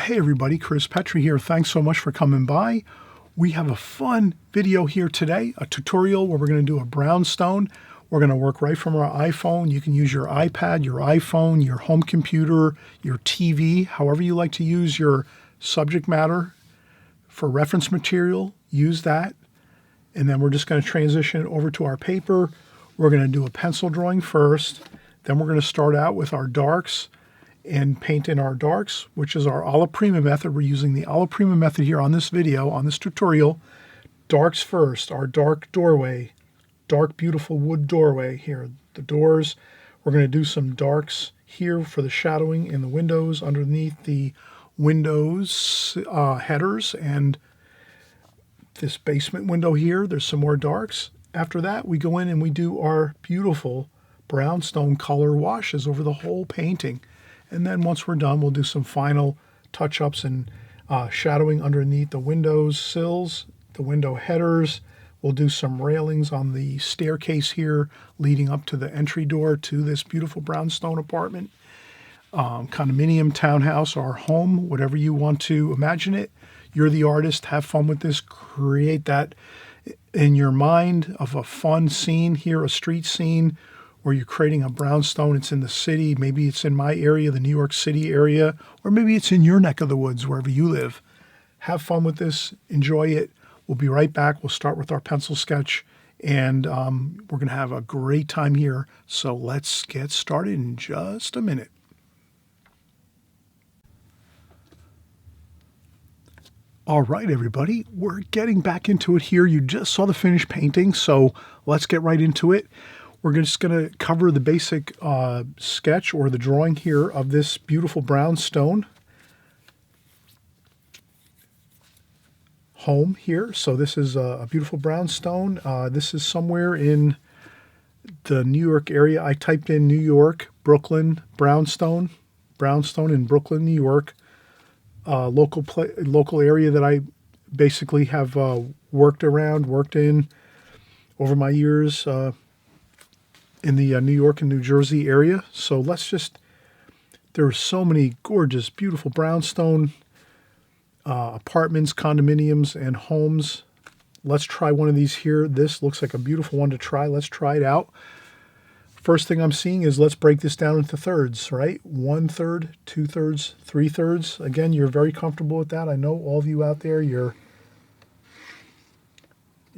Hey everybody, Chris Petri here. Thanks so much for coming by. We have a fun video here today, a tutorial where we're going to do a brownstone. We're going to work right from our iPhone. You can use your iPad, your iPhone, your home computer, your TV, however you like to use your subject matter for reference material. Use that. And then we're just going to transition it over to our paper. We're going to do a pencil drawing first. Then we're going to start out with our darks and paint in our darks, which is our alla prima method. We're using the alla prima method here on this video, on this tutorial. Darks first, our dark doorway, dark beautiful wood doorway here. The doors, we're going to do some darks here for the shadowing in the windows, underneath the windows headers, and this basement window here, there's some more darks. After that, we go in and we do our beautiful brownstone color washes over the whole painting. And then once we're done, we'll do some final touch-ups and shadowing underneath the windows sills, the window headers. We'll do some railings on the staircase here leading up to the entry door to this beautiful brownstone apartment, condominium, townhouse, or home, whatever you want to imagine it. You're the artist. Have fun with this. Create that in your mind of a fun scene here, a street scene, where you're creating a brownstone. It's in the city. Maybe it's in my area, the New York City area, or maybe it's in your neck of the woods, wherever you live. Have fun with this. Enjoy it. We'll be right back. We'll start with our pencil sketch, and we're going to have a great time here. So let's get started in just a minute. All right, everybody, we're getting back into it here. You just saw the finished painting, so let's get right into it. We're just going to cover the basic sketch or the drawing here of this beautiful brownstone home here. So this is a beautiful brownstone. This is somewhere in the New York area. I typed in New York, Brooklyn, brownstone in Brooklyn, New York. Local area that I basically have worked in over my years in the New York and New Jersey area. So there are so many gorgeous, beautiful brownstone apartments, condominiums, and homes. Let's try one of these here. This looks like a beautiful one to try. Let's try it out. First thing I'm seeing is let's break this down into thirds, right? 1/3, 2/3, 3/3. Again, you're very comfortable with that. I know all of you out there, you're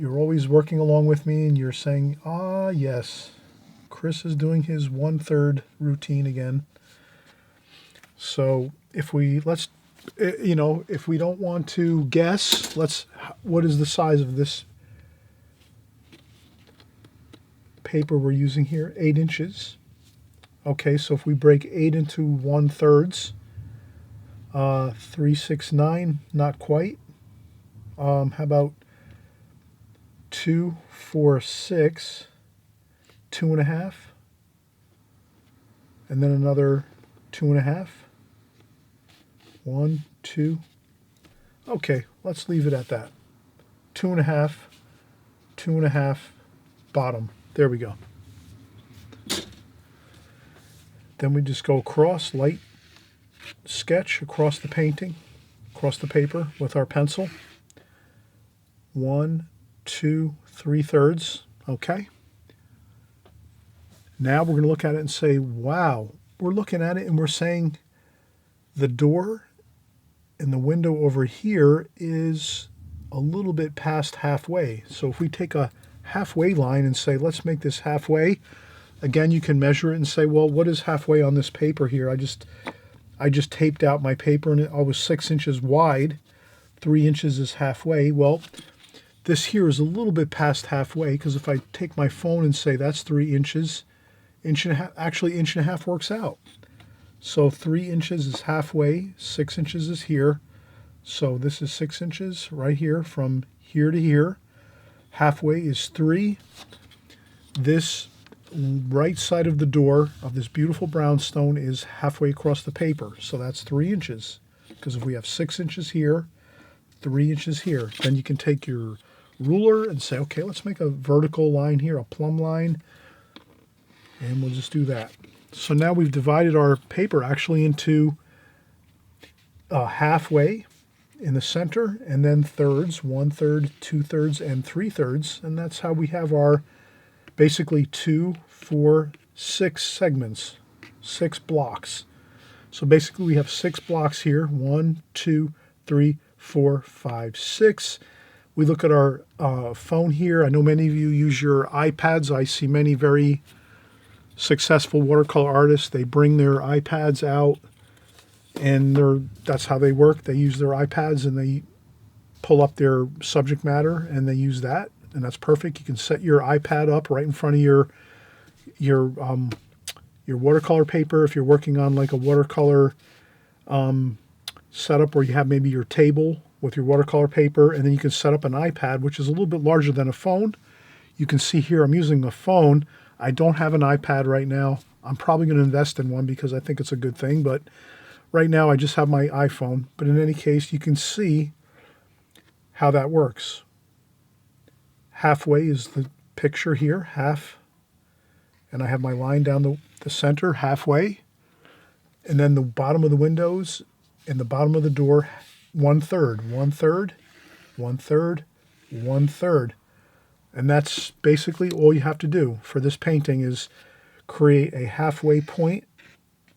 always working along with me and you're saying, ah, yes, Chris is doing his 1/3 routine again. So if we don't want to guess, what is the size of this paper we're using here? 8 inches. Okay, so if we break 8 into 1/3, 369, not quite. How about 2, 4, 6, 2.5, and then another 2.5. 1, 2. Okay, let's leave it at that. 2.5, 2.5, bottom. There we go. Then we just go across, light sketch across the painting, across the paper with our pencil. 1, 2, 3/3. Okay. Now we're going to look at it and say, wow. We're looking at it and we're saying the door and the window over here is a little bit past halfway. So if we take a halfway line and say, let's make this halfway. Again, you can measure it and say, well, what is halfway on this paper here? I just taped out my paper and it was 6 inches wide. 3 inches is halfway. Well, this here is a little bit past halfway, because if I take my phone and say that's 3 inches, inch and a half, actually inch and a half works out. So 3 inches is halfway, 6 inches is here. So this is 6 inches right here from here to here. Halfway is 3. This right side of the door of this beautiful brownstone is halfway across the paper. So that's 3 inches. Because if we have 6 inches here, 3 inches here, then you can take your ruler and say, okay, let's make a vertical line here, a plumb line. And we'll just do that. So now we've divided our paper actually into halfway in the center, and then thirds, 1/3, 2/3, and 3/3, and that's how we have our basically 2, 4, 6 segments, 6 blocks. So basically we have 6 blocks here, 1, 2, 3, 4, 5, 6. We look at our phone here. I know many of you use your iPads. I see many very successful watercolor artists. They bring their iPads out, and that's how they work. They use their iPads and they pull up their subject matter and they use that, and that's perfect. You can set your iPad up right in front of your watercolor paper if you're working on like a watercolor setup where you have maybe your table with your watercolor paper, and then you can set up an iPad, which is a little bit larger than a phone. You can see here I'm using a phone. I don't have an iPad right now. I'm probably going to invest in one because I think it's a good thing, but right now I just have my iPhone. But in any case, you can see how that works. Halfway is the picture here, half, and I have my line down the center halfway, and then the bottom of the windows and the bottom of the door, 1/3, 1/3, 1/3, 1/3. And that's basically all you have to do for this painting is create a halfway point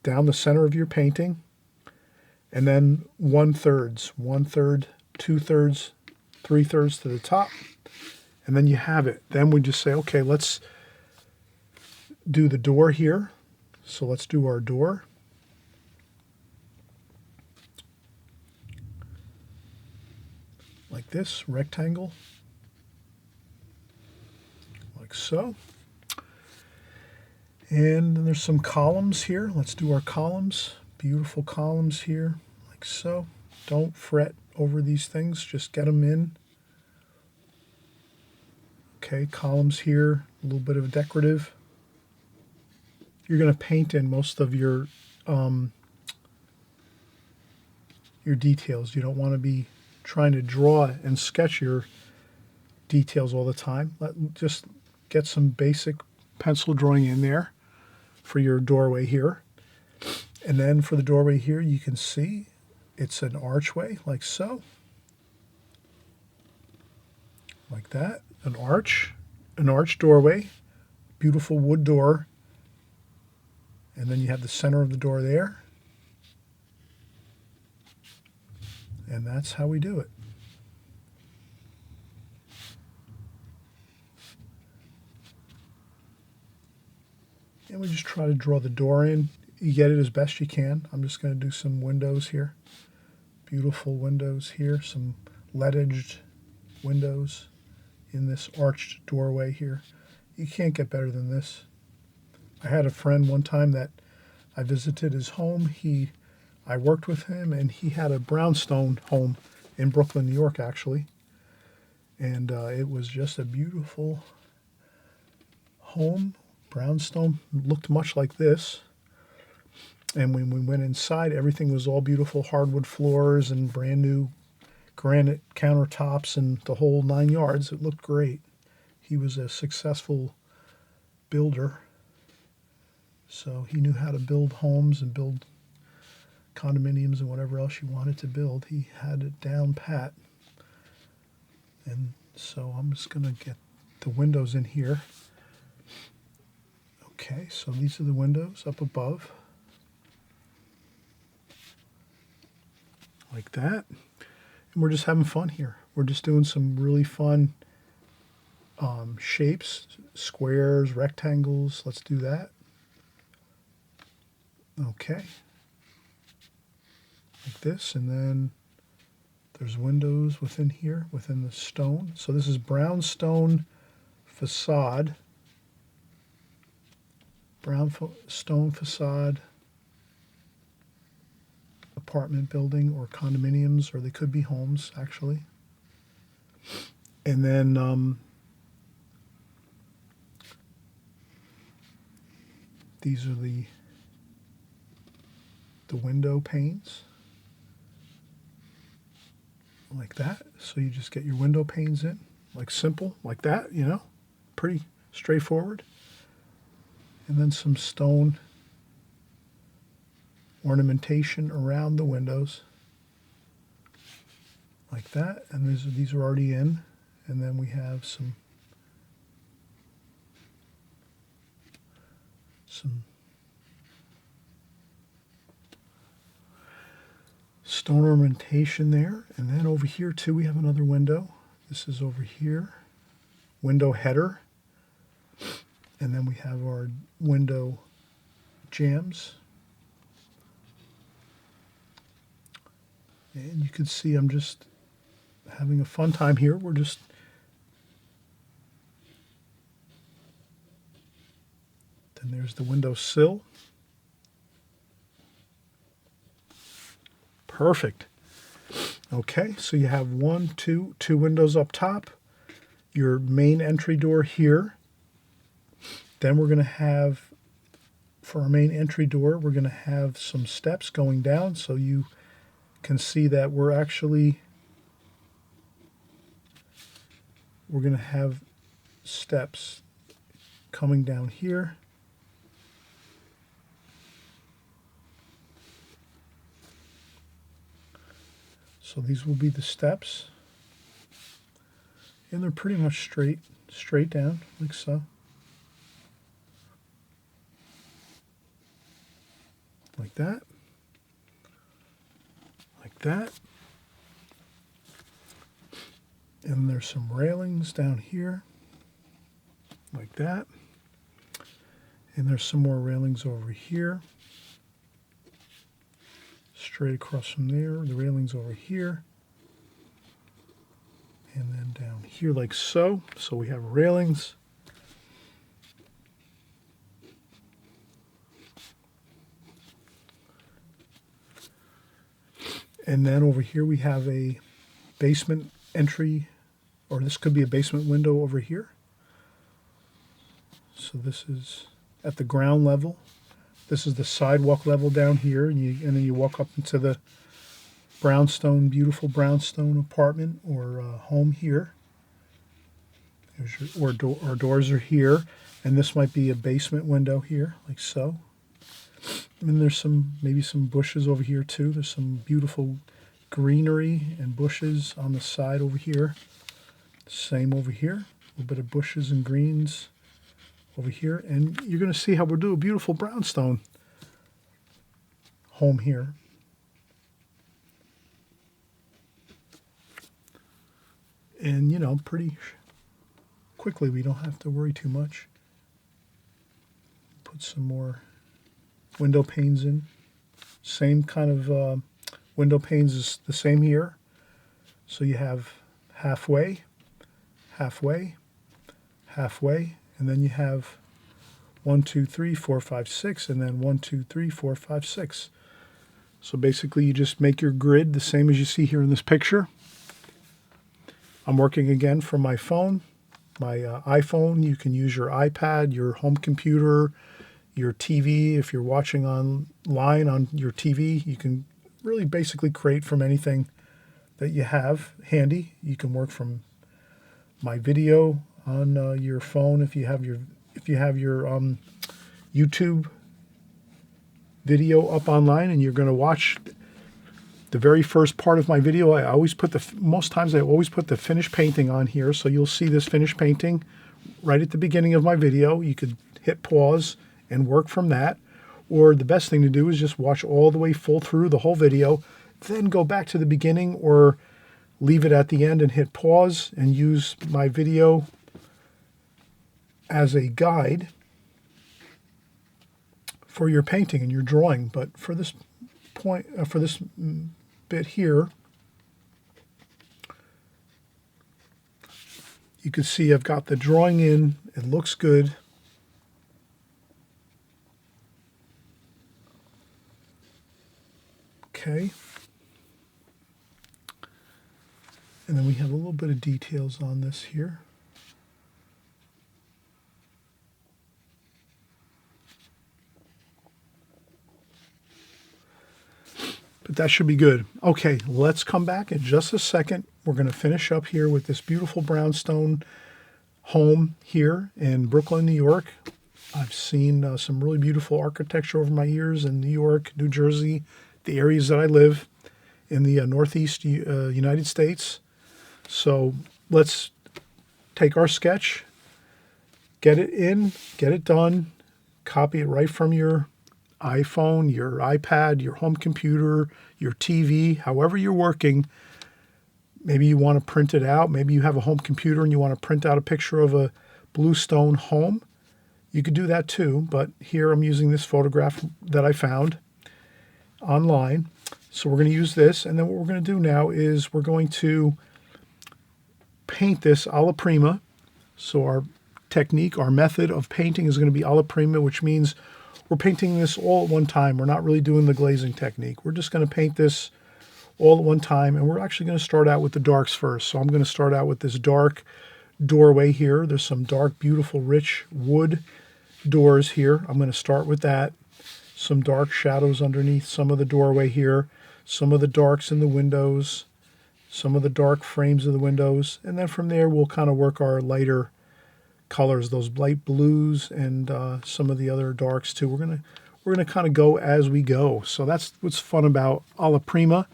down the center of your painting, and then 1/3, 1/3, 2/3, 3/3 to the top, and then you have it. Then we just say, okay, let's do the door here. So let's do our door. Like this, rectangle, like so. And then there's some columns here. Let's do our columns. Beautiful columns here, like so. Don't fret over these things, just get them in. Okay, columns here, a little bit of decorative. You're going to paint in most of your details. You don't want to be trying to draw and sketch your details all the time. Just get some basic pencil drawing in there for your doorway here. And then for the doorway here, you can see it's an archway like so. Like that, an arch doorway, beautiful wood door. And then you have the center of the door there. And that's how we do it. And we just try to draw the door in. You get it as best you can. I'm just going to do some windows here. Beautiful windows here. Some lead-edged windows in this arched doorway here. You can't get better than this. I had a friend one time that I visited his home. I worked with him, and he had a brownstone home in Brooklyn, New York, actually. And it was just a beautiful home. Brownstone looked much like this. And when we went inside, everything was all beautiful hardwood floors and brand new granite countertops and the whole 9 yards. It looked great. He was a successful builder. So he knew how to build homes and build condominiums and whatever else you wanted to build. He had it down pat. And so I'm just going to get the windows in here. Okay, so these are the windows up above. Like that. And we're just having fun here. We're just doing some really fun shapes, squares, rectangles. Let's do that. Okay. Like this, and then there's windows within here, within the stone. So this is brownstone facade. Brownstone facade apartment building or condominiums, or they could be homes, actually. And then these are the window panes. Like that. So you just get your window panes in, like simple, like that, you know, pretty straightforward. And then some stone ornamentation around the windows. like that. And these are already in. And then we have some stone ornamentation there. And then over here too we have another window. This is over here, window header. And then we have our window jambs. And you can see I'm just having a fun time here. We're just then there's the window sill. Perfect. Okay, so you have two windows up top, your main entry door here. Then we're going to have, for our main entry door, we're going to have some steps going down, so you can see that we're going to have steps coming down here. So these will be the steps, and they're pretty much straight down, like so. Like that. Like that. And there's some railings down here, like that. And there's some more railings over here. Straight across from there, the railings over here. And then down here like so. So we have railings. And then over here we have a basement entry, or this could be a basement window over here. So this is at the ground level. This is the sidewalk level down here, and then you walk up into the brownstone, beautiful brownstone apartment or home here. Our doors are here, and this might be a basement window here, like so. And there's maybe some bushes over here too. There's some beautiful greenery and bushes on the side over here. Same over here, a little bit of bushes and greens over here, and you're going to see how we'll do a beautiful brownstone home here. And you know, pretty quickly, we don't have to worry too much. Put some more window panes in. Same kind of window panes is the same here. So you have halfway, halfway, halfway, and then you have 1, 2, 3, 4, 5, 6, and then 1, 2, 3, 4, 5, 6. So basically you just make your grid the same as you see here in this picture. I'm working again from my phone, my iPhone. You can use your iPad, your home computer, your TV. If you're watching online on your TV, you can really basically create from anything that you have handy. You can work from my video on your phone if you have your YouTube video up online and you're going to watch the very first part of my video. I always put most times I always put the finished painting on here, so you'll see this finished painting right at the beginning of my video. You could hit pause and work from that, or the best thing to do is just watch all the way full through the whole video, then go back to the beginning or leave it at the end and hit pause and use my video as a guide for your painting and your drawing. But for this point, for this bit here, you can see I've got the drawing in. It looks good. Okay. And then we have a little bit of details on this here. But that should be good. Okay, let's come back in just a second. We're going to finish up here with this beautiful brownstone home here in Brooklyn, New York. I've seen some really beautiful architecture over my years in New York, New Jersey, the areas that I live. in the Northeast United States. So let's take our sketch, get it in, get it done, copy it right from your iPhone, your iPad, your home computer, your TV, however you're working. Maybe you want to print it out. Maybe you have a home computer and you want to print out a picture of a bluestone home. You could do that too, but here I'm using this photograph that I found online. So we're going to use this, and then what we're going to do now is we're going to paint this alla prima. So our technique, our method of painting is going to be alla prima, which means we're painting this all at one time. We're not really doing the glazing technique. We're just going to paint this all at one time, and we're actually going to start out with the darks first. So I'm going to start out with this dark doorway here. There's some dark, beautiful, rich wood doors here. I'm going to start with that. Some dark shadows underneath some of the doorway here, some of the darks in the windows, some of the dark frames of the windows, and then from there we'll kind of work our lighter colors, those light blues and some of the other darks too. We're gonna kind of go as we go. So that's what's fun about alla prima.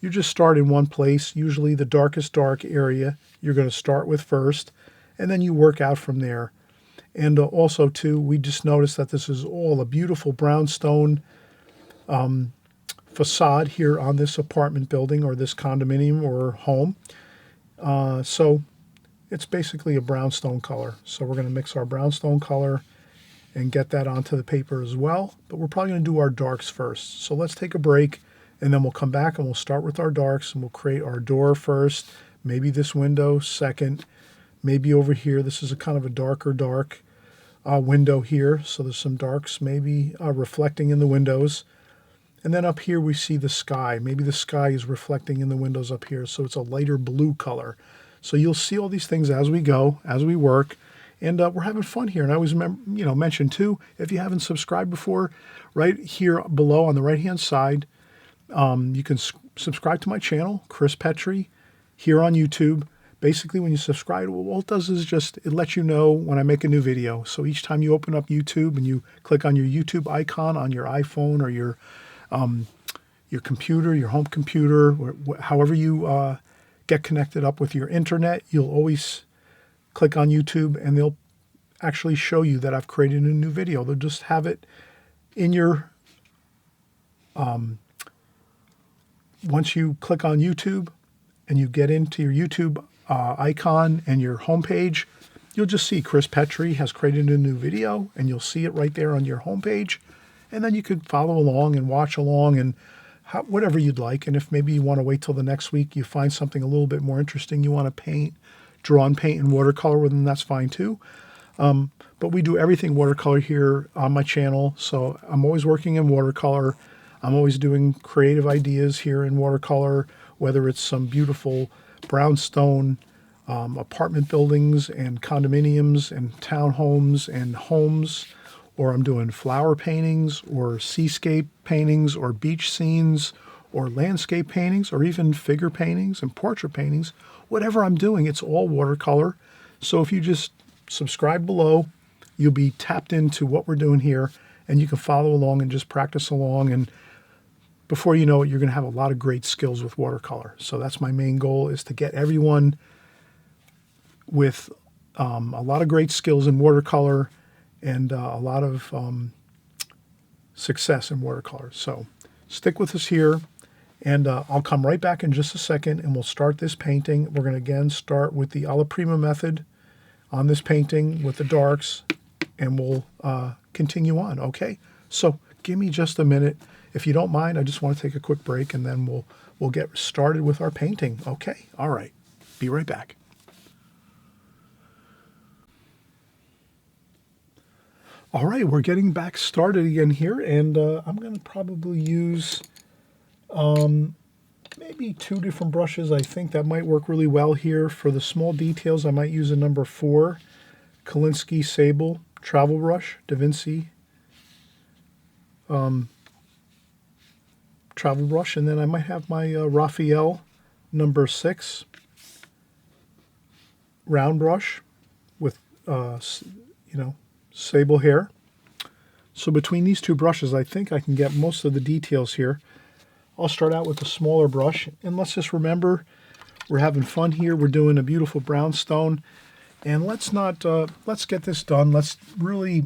You just start in one place, usually the darkest dark area you're going to start with first, and then you work out from there. And also too, we just noticed that this is all a beautiful brownstone facade here on this apartment building or this condominium or home. So it's basically a brownstone color. So we're going to mix our brownstone color and get that onto the paper as well. But we're probably going to do our darks first. So let's take a break, and then we'll come back and we'll start with our darks, and we'll create our door first, maybe this window second, maybe over here. This is a kind of a dark window here. So there's some darks maybe reflecting in the windows. And then up here we see the sky. Maybe the sky is reflecting in the windows up here. So it's a lighter blue color. So you'll see all these things as we go, as we work. And we're having fun here. And I always mention too, if you haven't subscribed before, right here below on the right-hand side, you can subscribe to my channel, Chris Petri, here on YouTube. Basically, when you subscribe, all it does is it lets you know when I make a new video. So each time you open up YouTube and you click on your YouTube icon on your iPhone or your computer, your home computer, or however you get connected up with your internet, you'll always click on YouTube and they'll actually show you that I've created a new video. They'll just have it in your once you click on YouTube and you get into your YouTube icon and your homepage, you'll just see Chris Petri has created a new video, and you'll see it right there on your homepage. And then you could follow along and watch along and whatever you'd like. And if maybe you want to wait till the next week, you find something a little bit more interesting, you want to paint, draw and paint in watercolor, well, then that's fine too. But we do everything watercolor here on my channel. So I'm always working in watercolor. I'm always doing creative ideas here in watercolor, whether it's some beautiful brownstone apartment buildings and condominiums and townhomes and homes, or I'm doing flower paintings or seascape paintings or beach scenes or landscape paintings or even figure paintings and portrait paintings. Whatever I'm doing, it's all watercolor. So if you just subscribe below, you'll be tapped into what we're doing here, and you can follow along and just practice along, and before you know it, you're going to have a lot of great skills with watercolor. So that's my main goal, is to get everyone with a lot of great skills in watercolor and a lot of success in watercolor. So stick with us here, and I'll come right back in just a second, and we'll start this painting. We're going to again start with the alla prima method on this painting with the darks, and we'll continue on, okay? So give me just a minute. If you don't mind, I just want to take a quick break, and then we'll get started with our painting. Okay, all right. Be right back. All right, we're getting back started again here, and I'm going to probably use maybe 2 different brushes. I think that might work really well here. For the small details, I might use a number 4 Kolinsky Sable travel brush, Da Vinci travel brush, and then I might have my Raphael number 6 round brush with sable hair. So between these 2 brushes, I think I can get most of the details here. I'll start out with a smaller brush, and let's just remember we're having fun here. We're doing a beautiful brownstone, and let's get this done. Let's really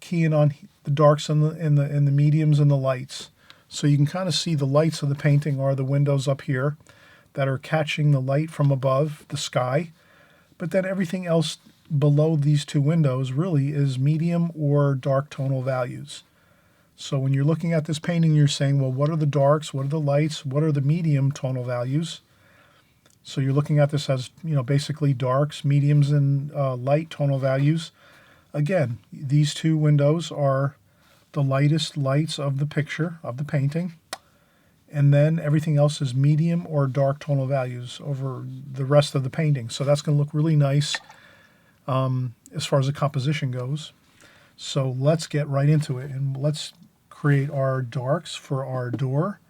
key in on the darks and the mediums and the lights. So you can kind of see the lights of the painting are the windows up here that are catching the light from above the sky. But then everything else below these two windows really is medium or dark tonal values. So when you're looking at this painting, you're saying, well, what are the darks? What are the lights? What are the medium tonal values? So you're looking at this as, basically darks, mediums, and light tonal values. Again, these two windows are the lightest lights of the picture, of the painting. And then everything else is medium or dark tonal values over the rest of the painting. So that's going to look really nice as far as the composition goes. So let's get right into it, and let's create our darks for our door.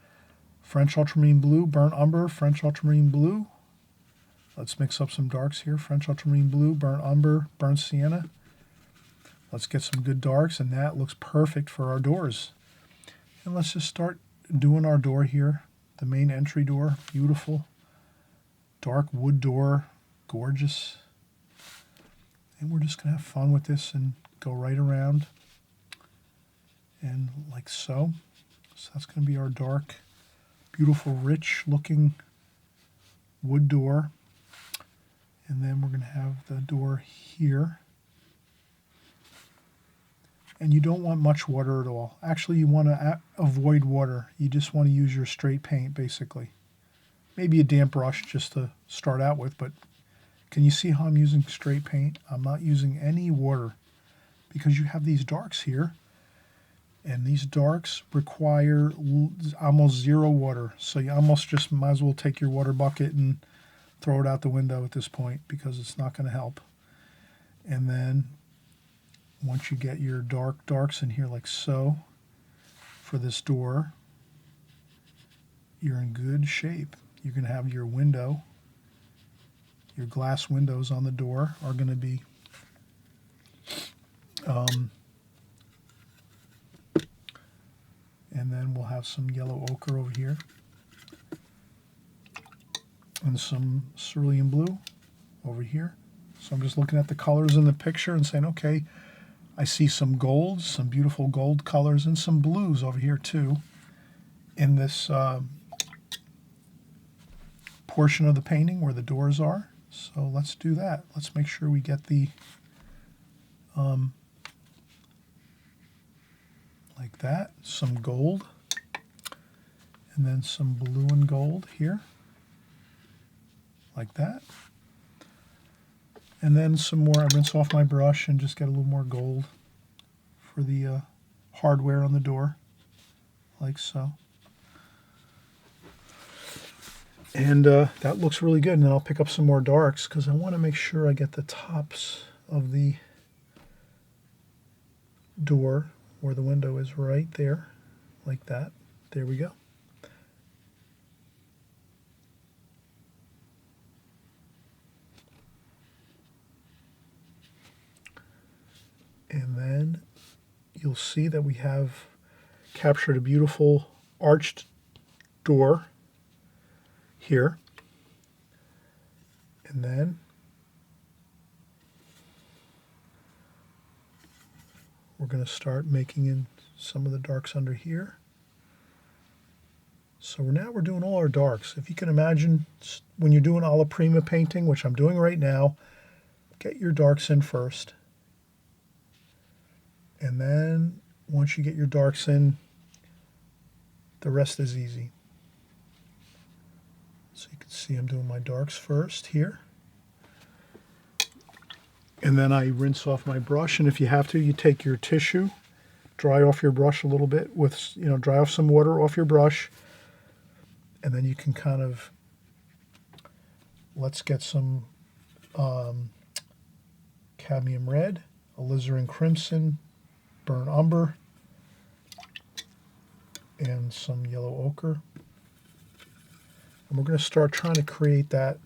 French ultramarine blue, burnt umber, French ultramarine blue. Let's mix up some darks here. French ultramarine blue, burnt umber, burnt sienna. Let's get some good darks, and that looks perfect for our doors. And let's just start doing our door here. The main entry door, beautiful. Dark wood door, gorgeous. And we're just going to have fun with this and go right around. And like so. So that's going to be our dark, beautiful, rich looking wood door. And then we're going to have the door here. And you don't want much water at all. Actually, you want to avoid water. You just want to use your straight paint, basically. Maybe a damp brush just to start out with, but can you see how I'm using straight paint? I'm not using any water because you have these darks here, and these darks require almost zero water. So you almost just might as well take your water bucket and throw it out the window at this point because it's not going to help. And then once you get your darks in here like so for this door, you're in good shape. You're going to have your window, your glass windows on the door are going to be and then we'll have some yellow ochre over here and some cerulean blue over here. So I'm just looking at the colors in the picture and saying, okay, I see some golds, some beautiful gold colors, and some blues over here too in this portion of the painting where the doors are. So let's do that. Let's make sure we get the like that, some gold, and then some blue and gold here, like that. And then some more, I rinse off my brush and just get a little more gold for the hardware on the door, like so. And that looks really good. And then I'll pick up some more darks because I want to make sure I get the tops of the door where the window is right there, like that. There we go. And then you'll see that we have captured a beautiful arched door here. And then we're going to start making in some of the darks under here. So now we're doing all our darks. If you can imagine, when you're doing alla prima painting, which I'm doing right now, get your darks in first. And then once you get your darks in, the rest is easy. So you can see I'm doing my darks first here. And then I rinse off my brush, and if you have to, you take your tissue, dry off your brush a little bit with, dry off some water off your brush, and then you can kind of, let's get some cadmium red, alizarin crimson, burnt umber, and some yellow ochre. And we're going to start trying to create that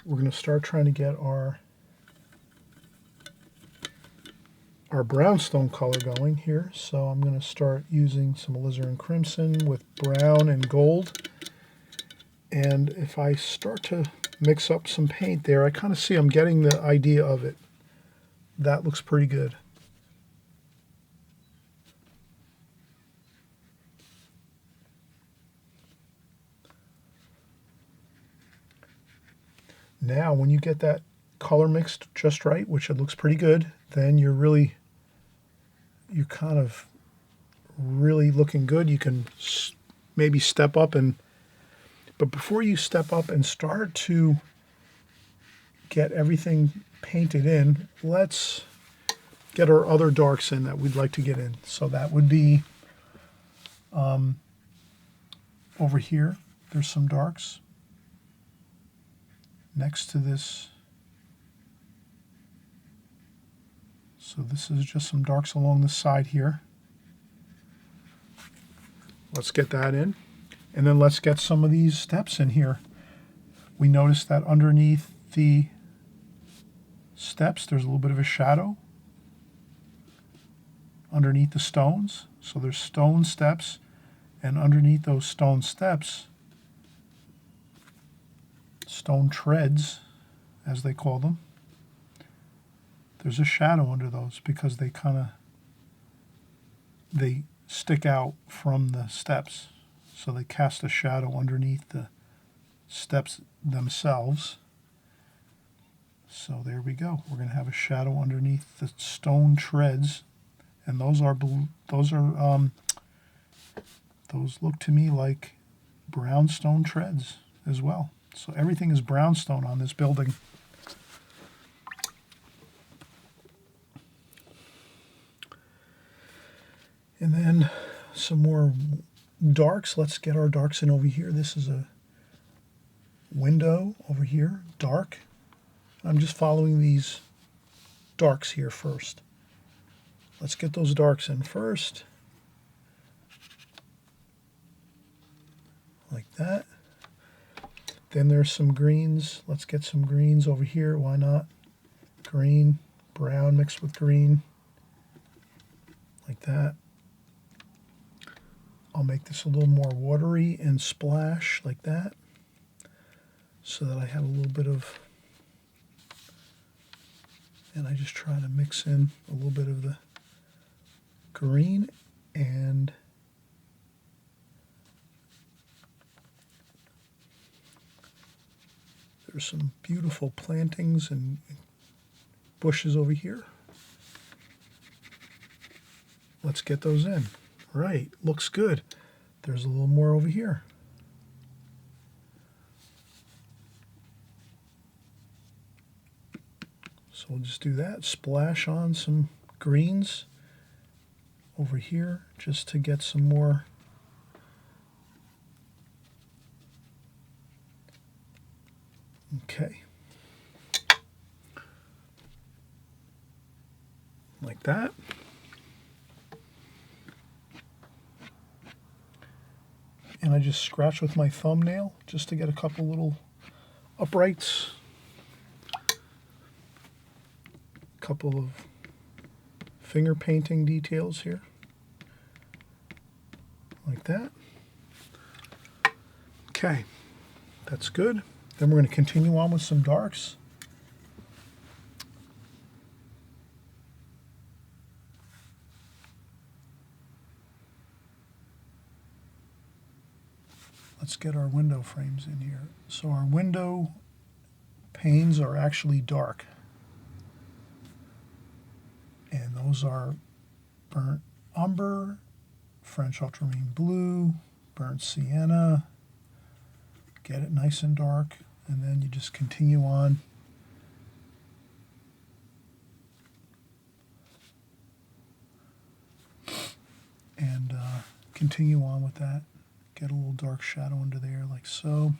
we're going to start trying to get our brownstone color going here. So I'm going to start using some alizarin crimson with brown and gold. And if I start to mix up some paint there, I kind of see I'm getting the idea of it. That looks pretty good. Now, when you get that color mixed just right, which it looks pretty good, then you're kind of really looking good. You can maybe step up but before you step up and start to get everything painted in, let's get our other darks in that we'd like to get in. So that would be over here. There's some darks next to this. So this is just some darks along the side here. Let's get that in. And then let's get some of these steps in here. We noticed that underneath the steps, there's a little bit of a shadow underneath the stones. So there's stone steps, and underneath those stone steps, stone treads, as they call them, there's a shadow under those because they stick out from the steps. So they cast a shadow underneath the steps themselves. So there we go. We're going to have a shadow underneath the stone treads, and those look to me like brownstone treads as well. So everything is brownstone on this building. And then some more darks. Let's get our darks in over here. This is a window over here, dark. I'm just following these darks here first. Let's get those darks in first. Like that. Then there's some greens. Let's get some greens over here. Why not? Green, brown mixed with green. Like that. I'll make this a little more watery and splash like that, so that I have a little bit of, and I just try to mix in a little bit of the green, and there's some beautiful plantings and bushes over here. Let's get those in. Right, looks good. There's a little more over here. So we'll just do that. Splash on some greens over here just to get some more. Okay. Like that. And I just scratch with my thumbnail just to get a couple little uprights. A couple of finger painting details here. Like that. Okay, that's good. Then we're going to continue on with some darks. Let's get our window frames in here. So our window panes are actually dark. And those are burnt umber, French ultramarine blue, burnt sienna. Get it nice and dark, and then you just continue on. And continue on with that. Get a little dark shadow under there like so.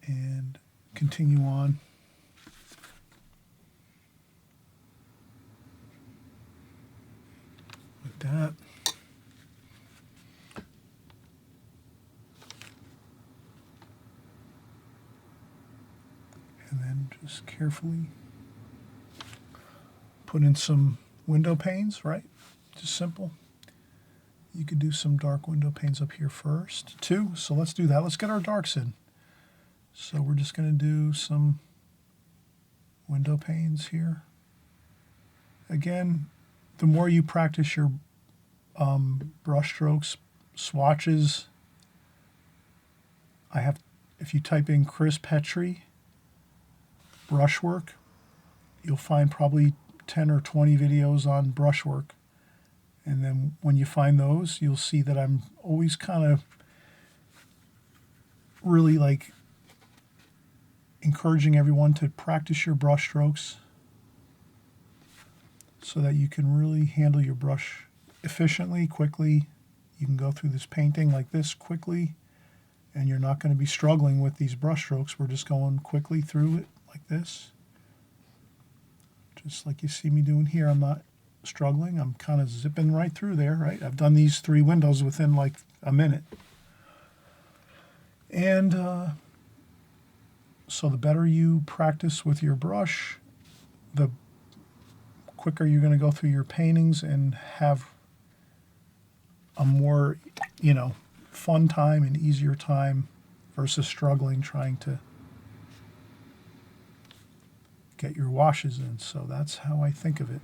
And continue on. Like that. And then just carefully put in some window panes, right? Just simple. You could do some dark window panes up here first, too. So let's do that. Let's get our darks in. So we're just going to do some window panes here. Again, the more you practice your brush strokes, swatches, if you type in Chris Petri brushwork, you'll find probably 10 or 20 videos on brushwork. And then when you find those, you'll see that I'm always kind of really like encouraging everyone to practice your brush strokes so that you can really handle your brush efficiently, quickly. You can go through this painting like this quickly, and you're not going to be struggling with these brush strokes. We're just going quickly through it like this. Just like you see me doing here, I'm not struggling. I'm kind of zipping right through there, right? I've done these 3 windows within like a minute. And so the better you practice with your brush, the quicker you're going to go through your paintings and have a more, fun time and easier time versus struggling trying to get your washes in. So that's how I think of it.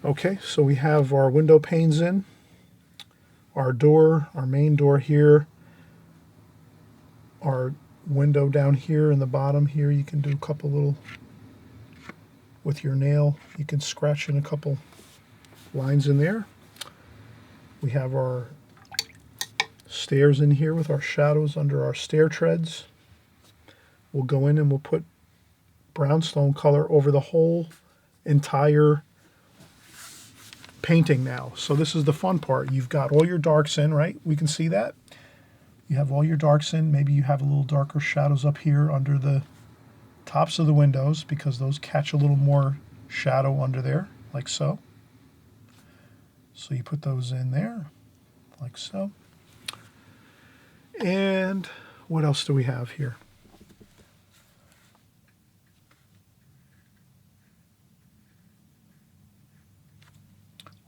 Okay, so we have our window panes in, our door, our main door here, our window down here in the bottom here. You can do a couple little, with your nail, you can scratch in a couple lines in there. We have our stairs in here with our shadows under our stair treads. We'll go in and we'll put brownstone color over the whole entire painting now. So this is the fun part. You've got all your darks in, right? We can see that. You have all your darks in. Maybe you have a little darker shadows up here under the tops of the windows because those catch a little more shadow under there, like so. So you put those in there, like so. And what else do we have here?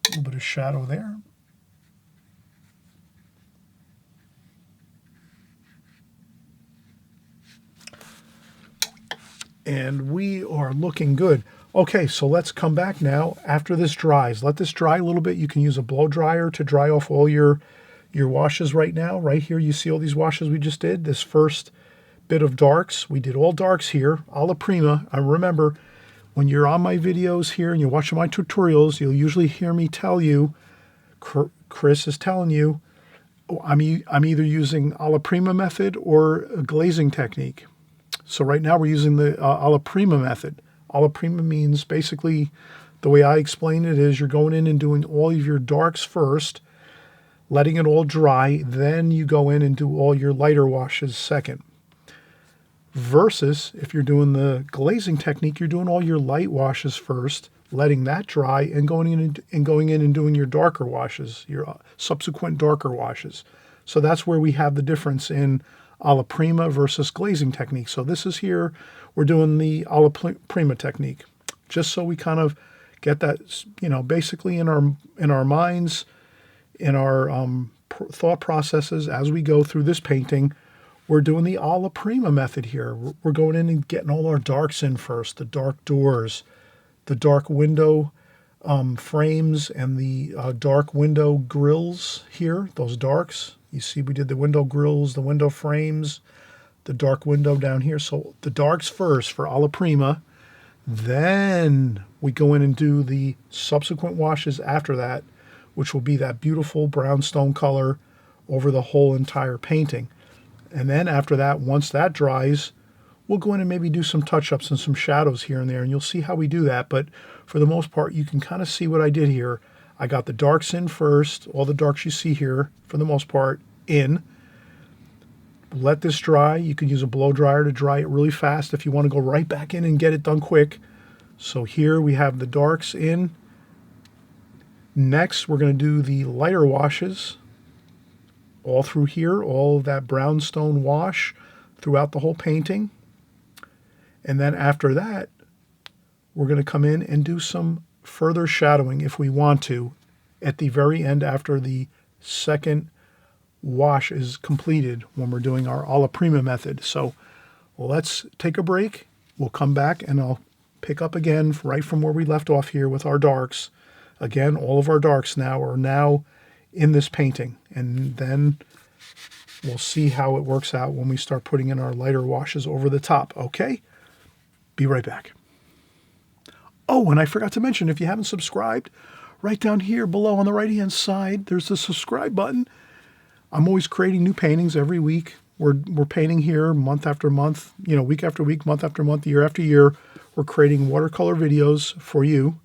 A little bit of shadow there. And we are looking good. Okay, so let's come back now after this dries. Let this dry a little bit. You can use a blow dryer to dry off all your washes right now. Right here, you see all these washes we just did. This first bit of darks, we did all darks here, alla prima. I remember when you're on my videos here and you're watching my tutorials, you'll usually hear me tell you, Chris is telling you, I'm either using alla prima method or a glazing technique. So right now we're using the alla prima method. Alla prima means basically, the way I explain it is you're going in and doing all of your darks first, letting it all dry, then you go in and do all your lighter washes second. Versus if you're doing the glazing technique, you're doing all your light washes first, letting that dry, and going in and doing your darker washes, your subsequent darker washes. So that's where we have the difference in alla prima versus glazing technique. So this is here, we're doing the alla prima technique, just so we kind of get that, basically in our minds, in our thought processes as we go through this painting. We're doing the alla prima method here. We're going in and getting all our darks in first, the dark doors, the dark window frames, and the dark window grills here, those darks. You see we did the window grills, the window frames, the dark window down here. So the darks first for alla prima. Then we go in and do the subsequent washes after that, which will be that beautiful brownstone color over the whole entire painting. And then after that, once that dries, we'll go in and maybe do some touch-ups and some shadows here and there, and you'll see how we do that. But for the most part, you can kind of see what I did here. I got the darks in first, all the darks you see here, for the most part, in. Let this dry. You can use a blow dryer to dry it really fast if you want to go right back in and get it done quick. So here we have the darks in. Next, we're going to do the lighter washes all through here, all of that brownstone wash throughout the whole painting. And then after that, we're going to come in and do some further shadowing if we want to at the very end after the second wash is completed when we're doing our alla prima method. So let's take a break. We'll come back and I'll pick up again right from where we left off here with our darks. Again, all of our darks now are in this painting. And then we'll see how it works out when we start putting in our lighter washes over the top. Okay? Be right back. Oh, and I forgot to mention, if you haven't subscribed, right down here below on the right-hand side, there's the subscribe button. I'm always creating new paintings every week. We're painting here month after month, week after week, month after month, year after year. We're creating watercolor videos for you.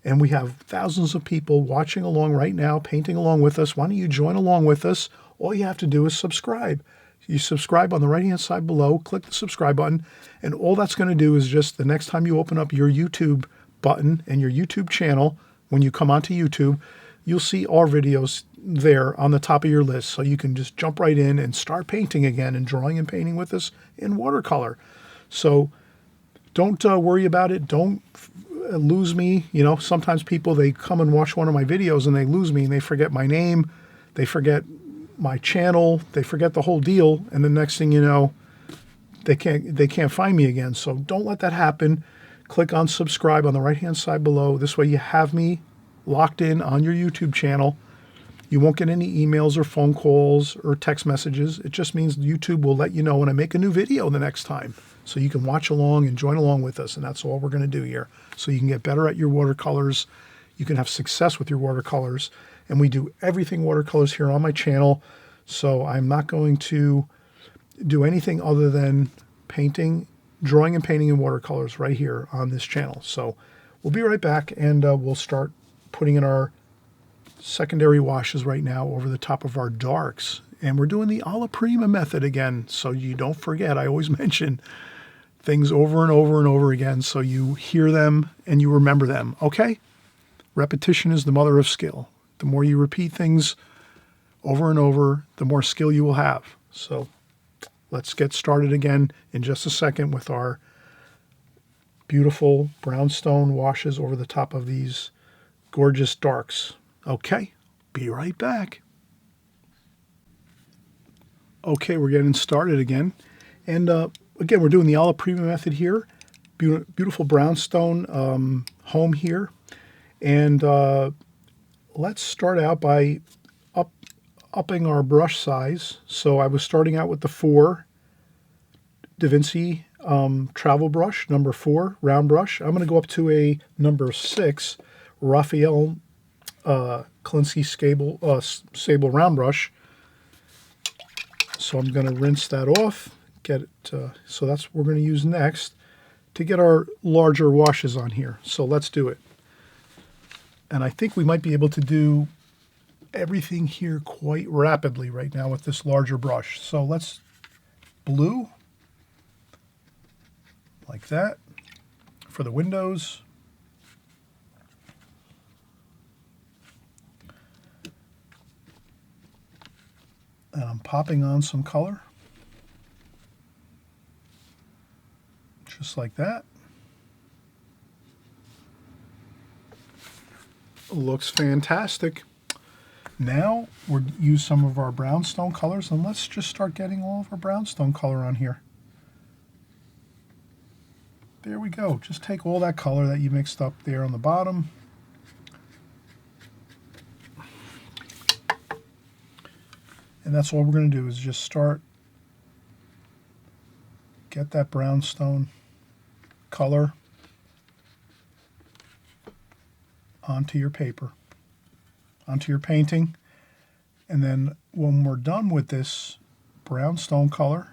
And we have thousands of people watching along right now, painting along with us. Why don't you join along with us? All you have to do is subscribe. You subscribe on the right-hand side below, click the subscribe button, and all that's going to do is just the next time you open up your YouTube button and your YouTube channel, when you come onto YouTube, you'll see our videos there on the top of your list. So you can just jump right in and start painting again and drawing and painting with us in watercolor. So don't worry about it. Don't lose me. Sometimes people, they come and watch one of my videos and they lose me and they forget my name. They forget my channel. They forget the whole deal. And the next thing you know, they can't find me again. So don't let that happen. Click on subscribe on the right-hand side below. This way you have me locked in on your YouTube channel. You won't get any emails or phone calls or text messages. It just means YouTube will let you know when I make a new video the next time. So you can watch along and join along with us. And that's all we're going to do here. So you can get better at your watercolors. You can have success with your watercolors. And we do everything watercolors here on my channel. So I'm not going to do anything other than painting, drawing and painting in watercolors right here on this channel. So we'll be right back and we'll start putting in our secondary washes right now over the top of our darks. And we're doing the alla prima method again. So you don't forget, I always mention things over and over and over again so you hear them and you remember them, okay? Repetition is the mother of skill. The more you repeat things over and over, the more skill you will have. So let's get started again in just a second with our beautiful brownstone washes over the top of these gorgeous darks. Okay, be right back. Okay, we're getting started again. And again, we're doing the alla prima method here. Beautiful brownstone home here. And let's start out by upping our brush size. So I was starting out with the 4 Da Vinci travel brush, number 4 round brush. I'm going to go up to a number 6 Raphael Klinsky Sable round brush. So I'm going to rinse that off, get it, so that's what we're going to use next to get our larger washes on here. So let's do it. And I think we might be able to do everything here quite rapidly right now with this larger brush. So let's blue, like that, for the windows. And I'm popping on some color, just like that. Looks fantastic. Now we'll use some of our brownstone colors, and let's just start getting all of our brownstone color on here. There we go. Just take all that color that you mixed up there on the bottom. And that's all we're going to do is just start, get that brownstone color onto your paper, onto your painting. And then when we're done with this brownstone color,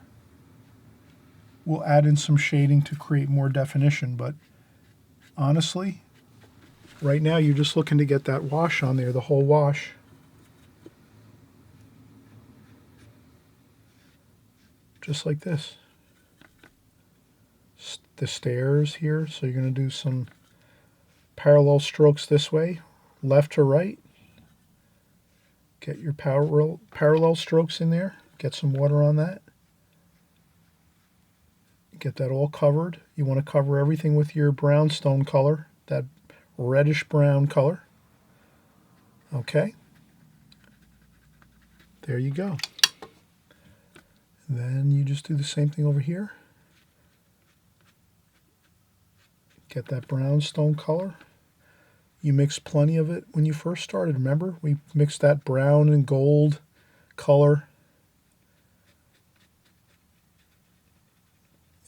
we'll add in some shading to create more definition. But honestly, right now you're just looking to get that wash on there, the whole wash. Just like this. The stairs here, so you're going to do some parallel strokes this way, left to right. Get your parallel strokes in there. Get some water on that. Get that all covered. You want to cover everything with your brownstone color, that reddish brown color. Okay. There you go. And then you just do the same thing over here. Get that brownstone color. You mixed plenty of it when you first started. Remember, we mixed that brown and gold color.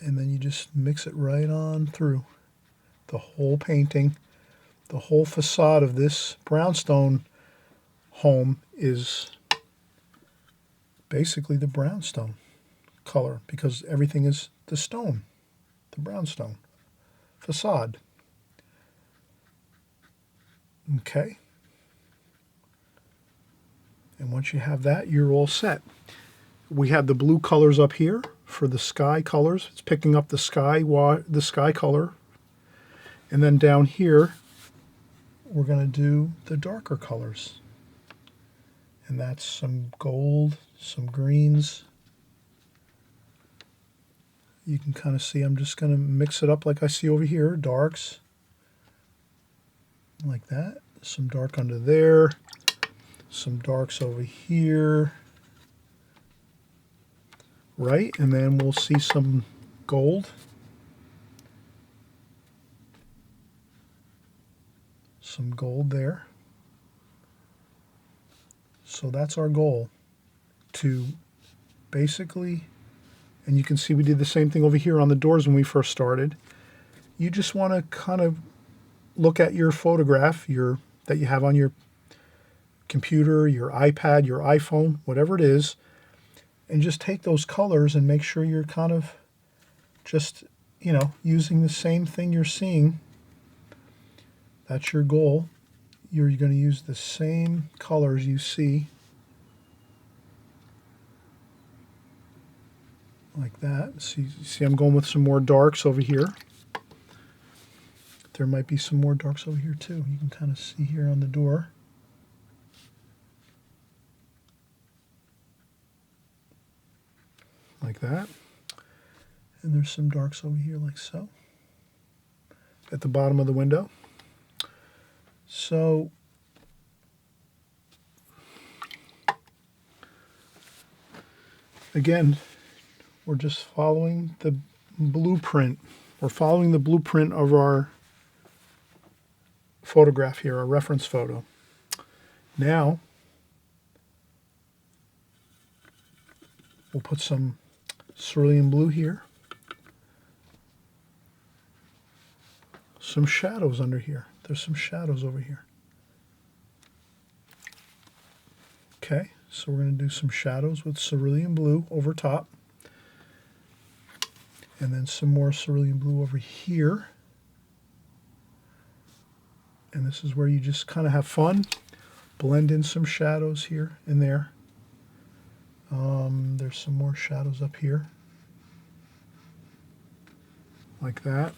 And then you just mix it right on through the whole painting. The whole facade of this brownstone home is basically the brownstone color because everything is the stone, the brownstone facade. Okay. And once you have that, you're all set. We have the blue colors up here for the sky colors. It's picking up the sky color. And then down here, we're going to do the darker colors. And that's some gold, some greens. You can kind of see I'm just going to mix it up like I see over here, darks. Like that. Some dark under there. Some darks over here. Right, and then we'll see some gold. Some gold there. So that's our goal, to basically, and you can see we did the same thing over here on the doors when we first started. You just want to kind of look at your photograph that you have on your computer, your iPad, your iPhone, whatever it is, and just take those colors and make sure you're kind of just, using the same thing you're seeing. That's your goal. You're going to use the same colors you see. Like that. See, I'm going with some more darks over here. There might be some more darks over here too. You can kind of see here on the door. Like that. And there's some darks over here like so. At the bottom of the window. So again, we're just following the blueprint. We're following the blueprint of our photograph here, our reference photo. Now, we'll put some cerulean blue here. Some shadows under here. There's some shadows over here. Okay, so we're going to do some shadows with cerulean blue over top. And then some more cerulean blue over here. And this is where you just kind of have fun. Blend in some shadows here and there. There's some more shadows up here. Like that.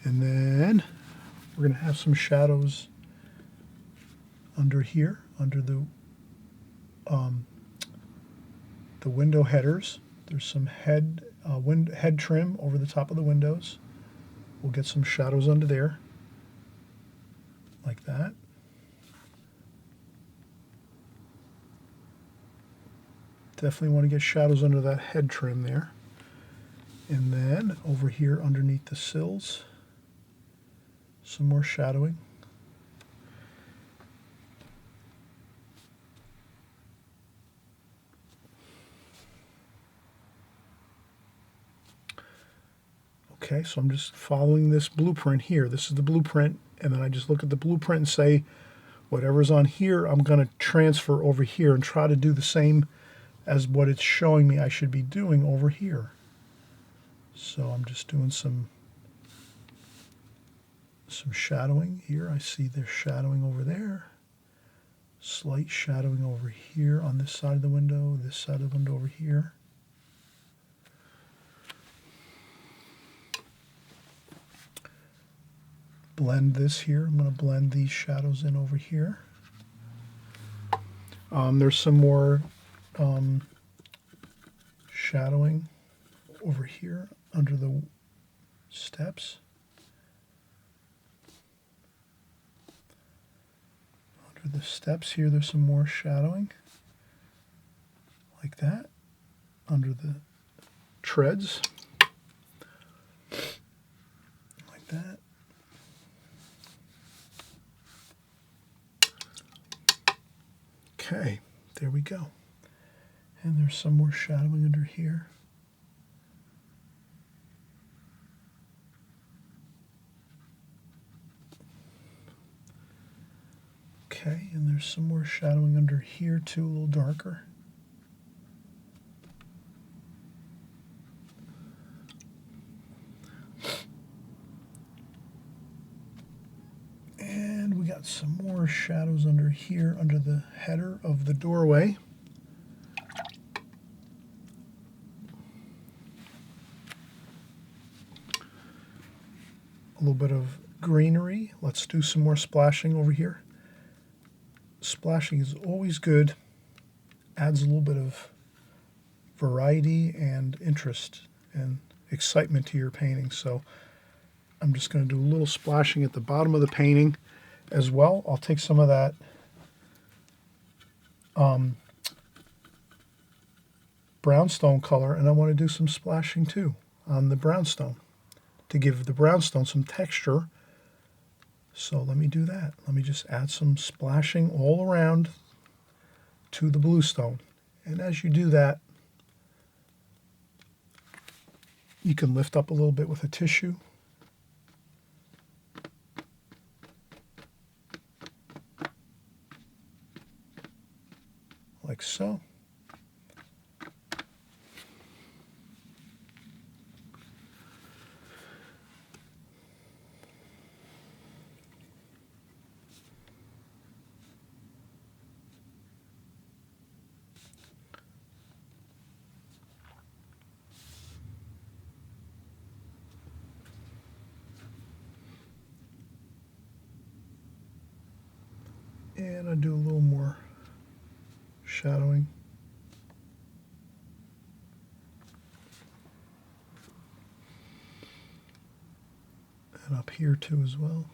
And then we're going to have some shadows under here, under the window headers. There's some head trim over the top of the windows. We'll get some shadows under there, like that. Definitely want to get shadows under that head trim there. And then over here underneath the sills, some more shadowing. Okay, so I'm just following this blueprint here. This is the blueprint, and then I just look at the blueprint and say, whatever's on here, I'm going to transfer over here and try to do the same as what it's showing me I should be doing over here. So I'm just doing some shadowing here. I see there's shadowing over there. Slight shadowing over here on this side of the window, this side of the window over here. Blend this here. I'm going to blend these shadows in over here. There's some more shadowing over here under the steps. Under the steps here, there's some more shadowing, like that, under the treads, like that. Okay, there we go. And there's some more shadowing under here. Okay, and there's some more shadowing under here too, a little darker. And we got some more shadows under here, under the header of the doorway. A little bit of greenery. Let's do some more splashing over here. Splashing is always good. Adds a little bit of variety and interest and excitement to your painting. So I'm just going to do a little splashing at the bottom of the painting as well. I'll take some of that brownstone color, and I want to do some splashing too on the brownstone to give the brownstone some texture. So let me do that. Let me just add some splashing all around to the bluestone. And as you do that, you can lift up a little bit with a tissue. Like so. And I do a little more shadowing. And up here too as well.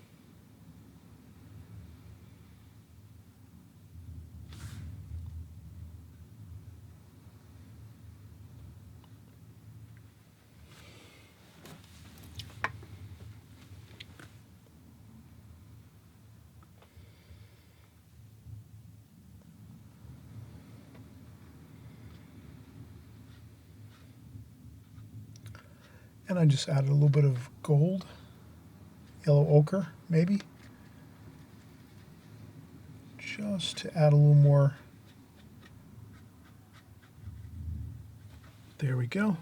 And I just added a little bit of gold, yellow ochre, maybe, just to add a little more. There we go.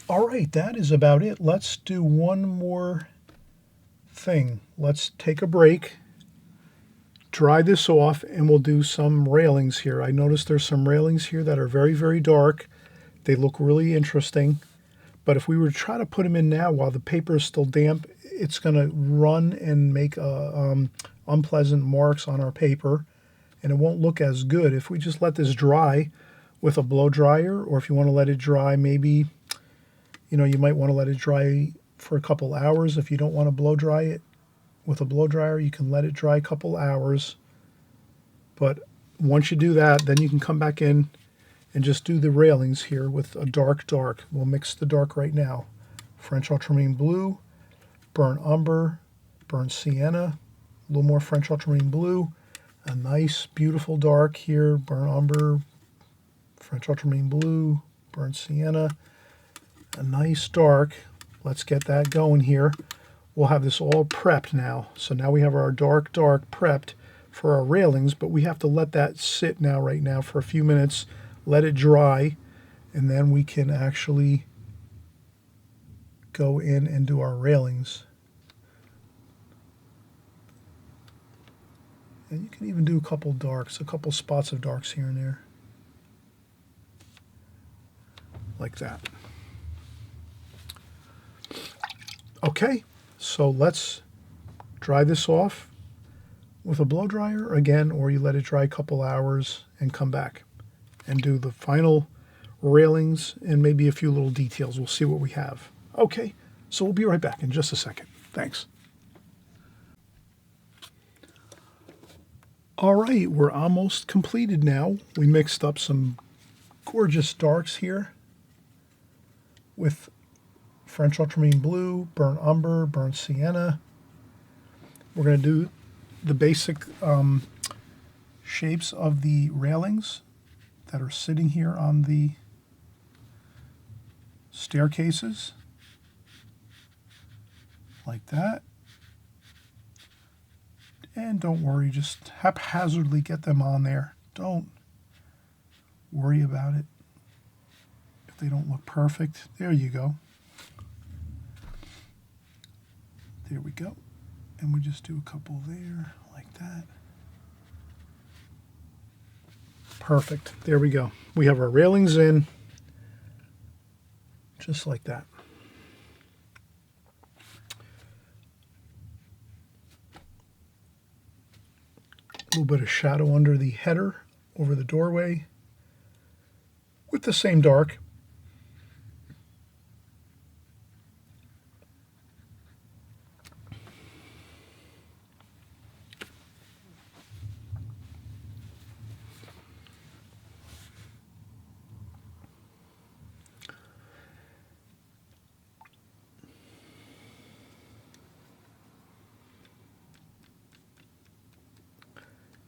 All right, that is about it. Let's do one more thing. Let's take a break, dry this off, and we'll do some railings here. I noticed there's some railings here that are very, very dark. They look really interesting. But if we were to try to put them in now while the paper is still damp, it's going to run and make unpleasant marks on our paper, and it won't look as good. If we just let this dry with a blow dryer, or if you want to let it dry, maybe, you know, you might want to let it dry for a couple hours. If you don't want to blow dry it with a blow dryer, you can let it dry a couple hours. But once you do that, then you can come back in and just do the railings here with a dark. We'll mix the dark right now. French ultramarine blue, burnt umber, burnt sienna, a little more French ultramarine blue, a nice beautiful dark here, burnt umber, French ultramarine blue, burnt sienna, a nice dark. Let's get that going here. We'll have this all prepped now. So now we have our dark prepped for our railings, but we have to let that sit now right now for a few minutes, let it dry, and then we can actually go in and do our railings. And you can even do a couple darks, a couple spots of darks here and there. Like that. Okay, so let's dry this off with a blow dryer again, or you let it dry a couple hours and come back and do the final railings and maybe a few little details. We'll see what we have. Okay, so we'll be right back in just a second. Thanks. All right, we're almost completed now. We mixed up some gorgeous darks here with French ultramarine blue, burnt umber, burnt sienna. We're going to do the basic shapes of the railings that are sitting here on the staircases, like that. And don't worry, just haphazardly get them on there. Don't worry about it if they don't look perfect. There you go. There we go. And we just do a couple there, like that. Perfect. There we go. We have our railings in, just like that. A little bit of shadow under the header over the doorway with the same dark.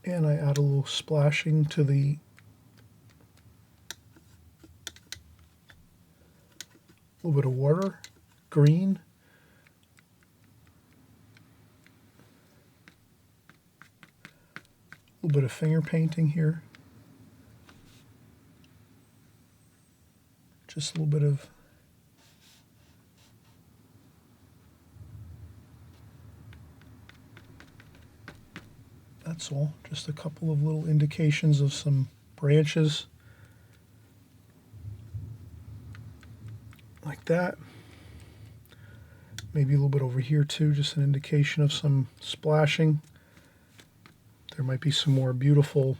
And I add a little splashing to the little bit of water, green. A little bit of finger painting here. Just a little bit of that's all. Just a couple of little indications of some branches. Like that. Maybe a little bit over here too, just an indication of some splashing. There might be some more beautiful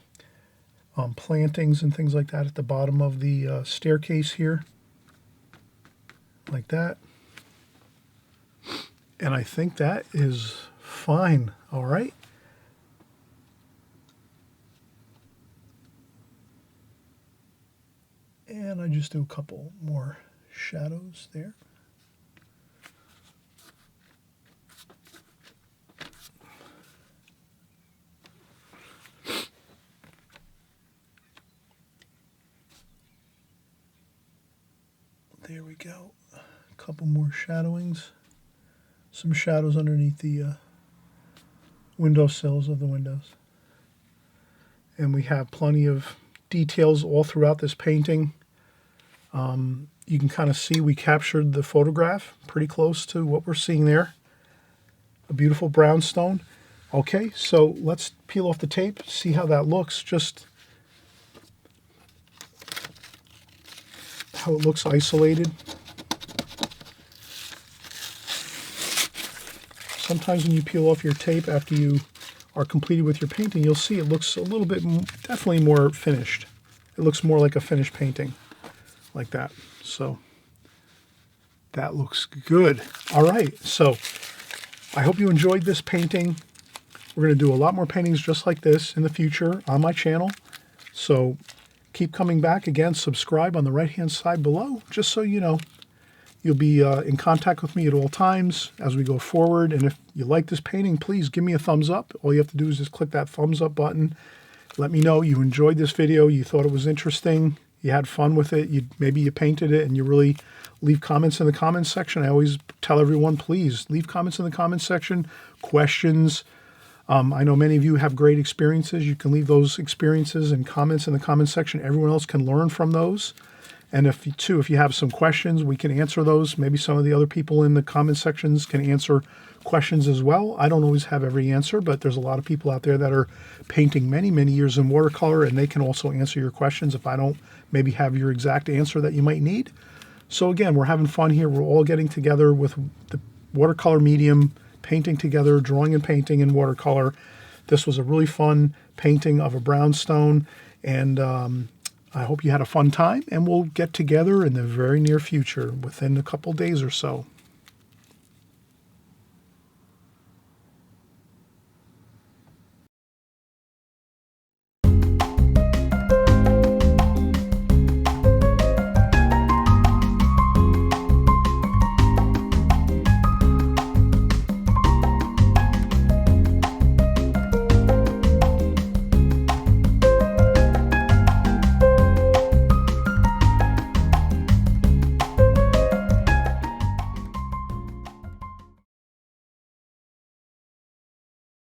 plantings and things like that at the bottom of the staircase here. Like that. And I think that is fine. All right. And I just do a couple more shadows there. There we go. A couple more shadowings. Some shadows underneath the windowsills of the windows. And we have plenty of details all throughout this painting. You can kind of see we captured the photograph pretty close to what we're seeing there. A beautiful brownstone. Okay, so let's peel off the tape, see how that looks, just how it looks isolated. Sometimes when you peel off your tape after you are completed with your painting, you'll see it looks a little bit, definitely more finished. It looks more like a finished painting, like that. So that looks good. All right, so I hope you enjoyed this painting. We're going to do a lot more paintings just like this in the future on my channel. So keep coming back. Again, subscribe on the right-hand side below, just so you know. You'll be in contact with me at all times as we go forward. And if you like this painting, please give me a thumbs up. All you have to do is just click that thumbs up button. Let me know you enjoyed this video, you thought it was interesting, you had fun with it, maybe you painted it, and you really leave comments in the comments section. I always tell everyone, please leave comments in the comments section, questions. I know many of you have great experiences. You can leave those experiences and comments in the comments section. Everyone else can learn from those. And if you have some questions, we can answer those. Maybe some of the other people in the comment sections can answer questions as well. I don't always have every answer, but there's a lot of people out there that are painting many, many years in watercolor, and they can also answer your questions if I don't maybe have your exact answer that you might need. So again, we're having fun here. We're all getting together with the watercolor medium, painting together, drawing and painting in watercolor. This was a really fun painting of a brownstone, and I hope you had a fun time, and we'll get together in the very near future, within a couple days or so.